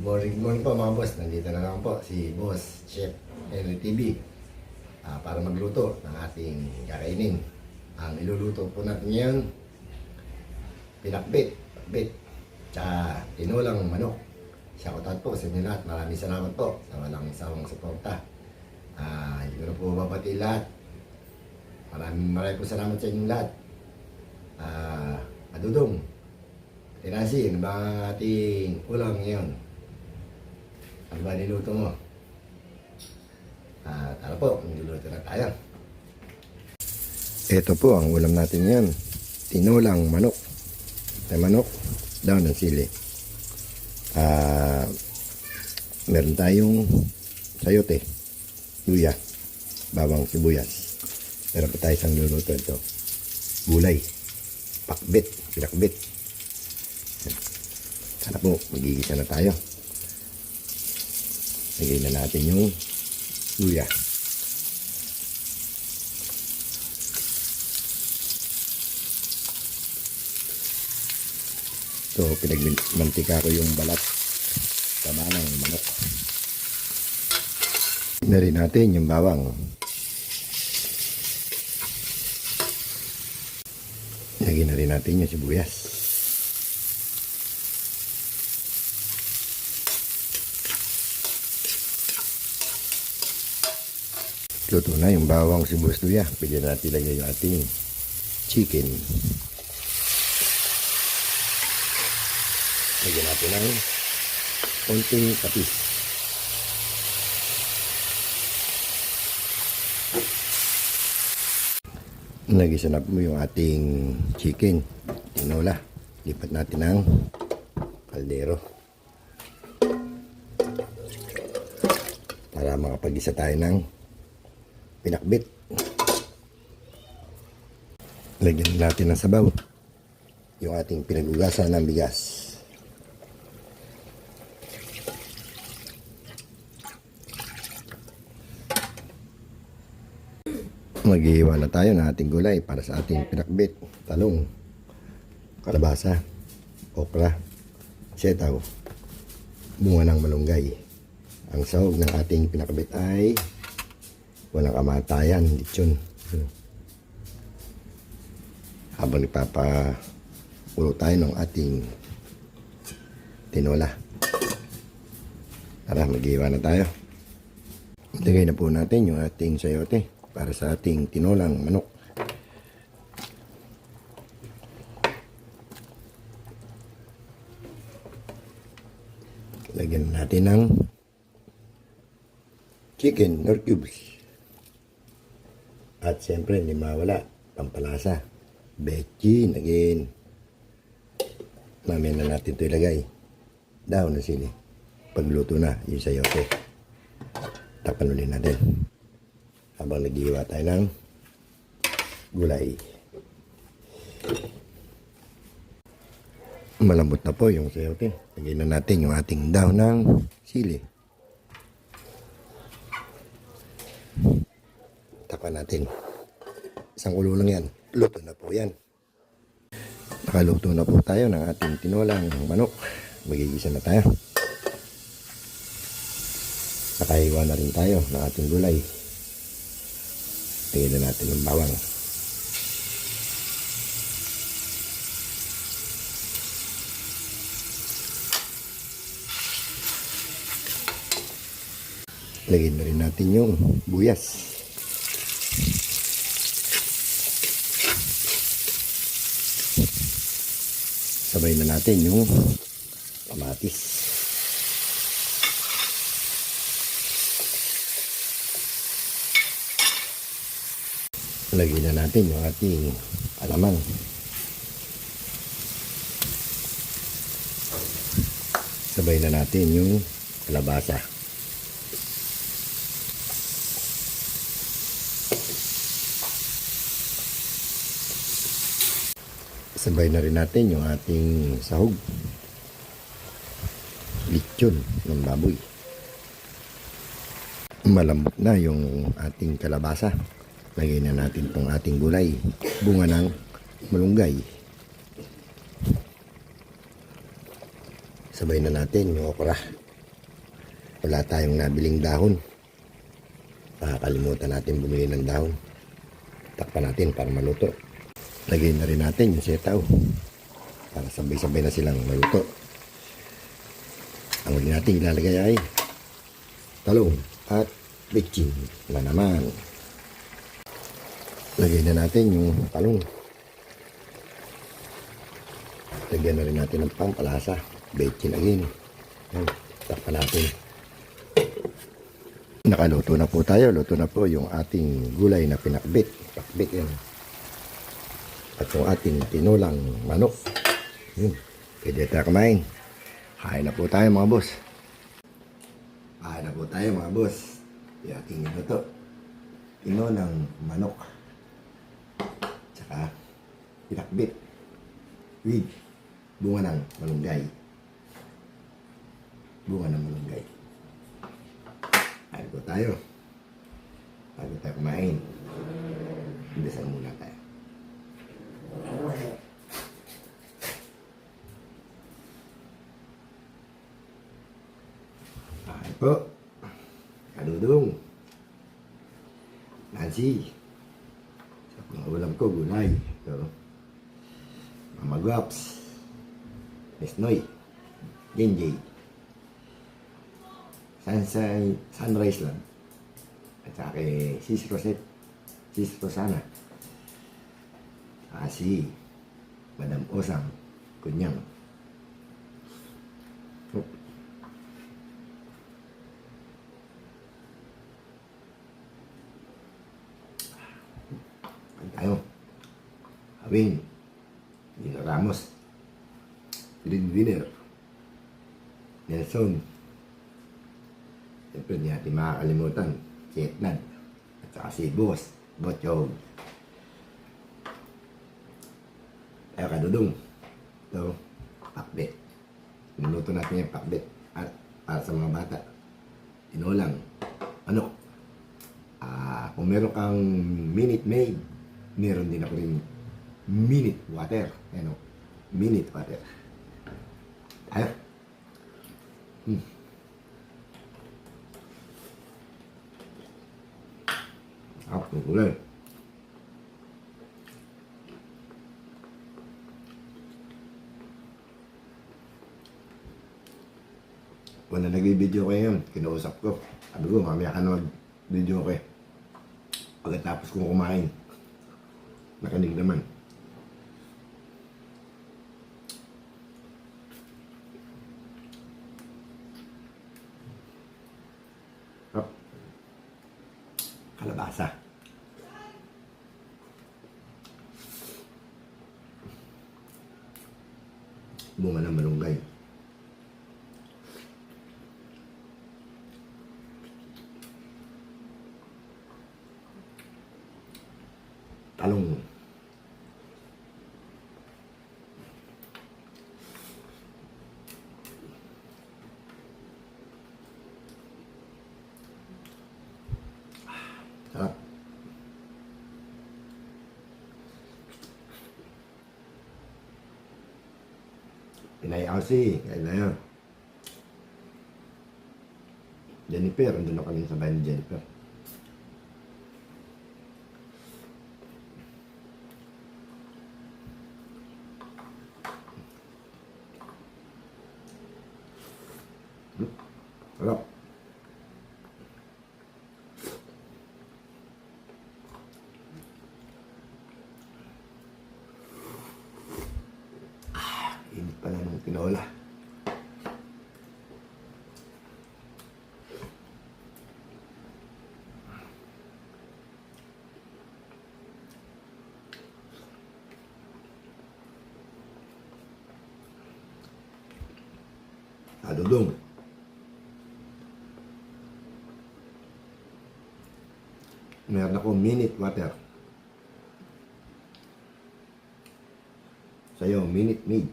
Good morning po mga boss. Nandito na naman po si Boss Chef Henry TV para magluto ng ating kakainin. Ang iluluto po natin ngayon, pinakbit, tsaka tinulang manok. Shoutout po sa inyo lahat. Maraming salamat po sa walang sawang suporta. Hindi ko na po babati lahat. Maraming po salamat sa inyong lahat. Adudong, Tinasi, ano ba ating ulam ngayon? Ano ba niluto mo? Tara po, niluluto na tayo. Ito po ang ulam natin ngayon. Tinulang manok. May manok, daon ng sili. Meron tayong sayote, luya, bawang sibuyas. Meron pa tayo isang luluto ito. Gulay, pakbit, pinakbit. Sana po, magigisa na tayo. Lagay na natin yung luya. So, pinagmantika ko yung balat tama ng manok. Na rin natin yung bawang. Lagyan na rin natin yung sibuyas. Luto na yung bawang sibuyas luya. Pwede natin lagay yung ating chicken. Lagyan natin ng konting kapis. Nagisa na po yung ating chicken. Tinola. Lipat natin ng kaldero. Para makapag-isa tayo ng pinakbit. Lagyan natin ng sabaw yung ating pinag-ugasan ng bigas. Maghihiwa na tayo ng ating gulay para sa ating pinakbit. Talong, kalabasa, okra, setaw, bunga ng malunggay. Ang sahog ng ating pinakbit ay walang kamatayan, lechon. Habang ipapakulo tayo ng ating tinola. Tara, maghiwa na tayo. Ilagay na po natin yung ating sayote para sa ating tinolang manok. Lagyan natin ng chicken or cubes. At siyempre, hindi mawala, pampalasa. Bechin again. Mamaya na natin ito ilagay. Daon na sili. Pagluto na, yung sayote. Takpan ulit natin. Habang naghiwa tayo ng gulay. Malambot na po yung sayote. Lagyan na natin yung ating daon ng sili. Takpan natin. Isang ulo lang yan. Luto na po yan. Nakaluto na po tayo ng ating tinolang manok. Magigisa na tayo. Nakahiwa na rin tayo ng ating gulay. Tingnan na natin ng bawang. Lagyan na rin natin yung buyas. Sabay na natin yung kamatis. Lagyan na natin yung ating alamang. Sabay na natin yung kalabasa. Sabay na rin natin yung ating sahog. Lechon ng baboy. Malambot na yung ating kalabasa. Lagay na natin itong ating gulay. Bunga ng malunggay. Sabay na natin yung okra. Wala tayong nabiling dahon. Nakakalimutan natin bumili ng dahon. Takpan natin para maluto. Lagyan na rin natin yung sitaw para sabay-sabay na silang maluto. Ang huli natin ilalagay ay talong at bitchin na naman. Lagyan na natin yung talong. Lagyan na rin natin ng pampalasa. Bitchin again. Yan. Takpan natin. Nakaluto na po tayo. Luto na po yung ating gulay na pinakbit. Pakbit yan. At yung ating tinulang manok. Yun. Pwede tayo kumain. Kain na po tayo mga boss. Kain na po tayo mga boss. Yung ating luto. Tinulang manok. Tsaka pinakbit. With bunga ng malunggay. Bunga ng malunggay. Kain po tayo. Bago tayo kumain. Dasal muna tayo. Kain po. Kadudong. Nancy. Sa pangulam ko, gulay. Ito. Mama Guaps. Miss Noy. Genjay. Sunrise lang. At saka kay Sis Rosette. Sis Rosana. Si Madam Osang Kunyang. Tayo. Awing. Dino Ramos. Green Winner. Nelson. Siyempre, hindi natin makakalimutan. Si Etnan. At saka si Boss. Botchog. Ayaw kadudong. Ito. Pakbet. Niluto natin yung pakbet. At para sa mga bata. Tinulang. Ano? Kung meron kang Minute Maid, meron din ako rin Minute Water. Ano? Minute Water. Ayaw. Gulay. Kung na nag-video kayo yun, kinausap ko. Sabi ko, mamaya ka na mag-video kayo. Pagkatapos kong kumain, nakinig naman. Kalabasa. Bunga ng malunggay. Talong. Sarap. Pinayaw si, kaya na yun. Jennifer, andun na kami sa bahay ni Jennifer. Sarap. Init pala ng tinola. Adudong. Meron ako Minute Water. Sa'yo, Minute Maid.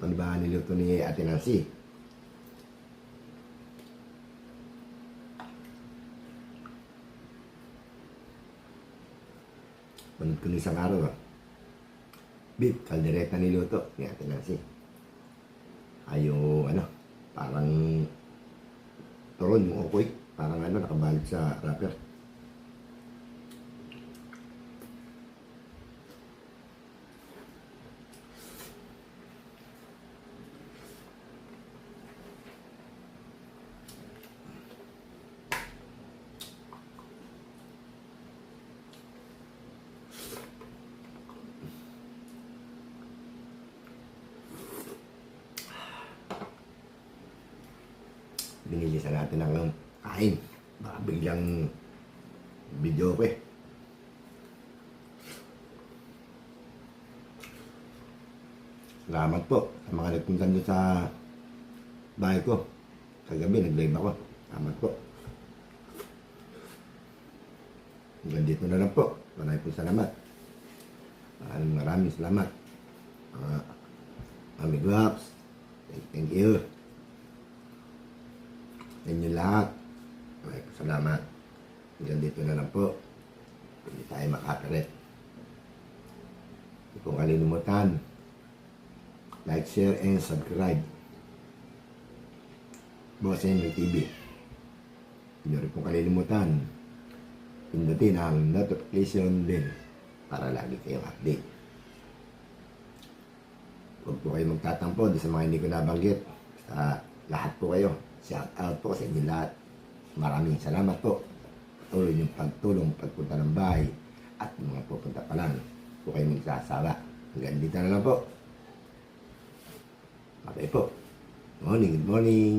Ano ba niluto ni Ate Nancy? Panood ko isang araw. Beef, kaldereta niluto ni Ate Nancy. Ayo, ano, Parang turon yung okoy. Parang ano, nakabalot sa wrapper. Binilisan natin ng kain. Baka biglang video ko eh. Salamat po sa mga nagpunta nyo sa bahay ko. Kagabi nag-live ako. Salamat po. Hanggang dito na lang po. Maraming po salamat. Maraming salamat. Amigo Haps. Thank you. Sa inyo lahat. Maraming po salamat. Hanggang dito na lang po. Hindi tayo makapalit. Hindi kong kalilimutan. Like, share, and subscribe. Boss Henry TV. Hindi rin pong kalilimutan. Pindutin ang notification bell para lagi kayong update. Huwag po kayo magtatampo sa mga hindi ko nabanggit. Sa lahat po kayo. Shout out po sa inyo lahat. Maraming salamat po. Patuloy yung pagtulong, pagpunta ng bahay at mga pupunta pa lang. Po kayo magsasawa. Hanggang dito na lang po. Okay po. Good morning.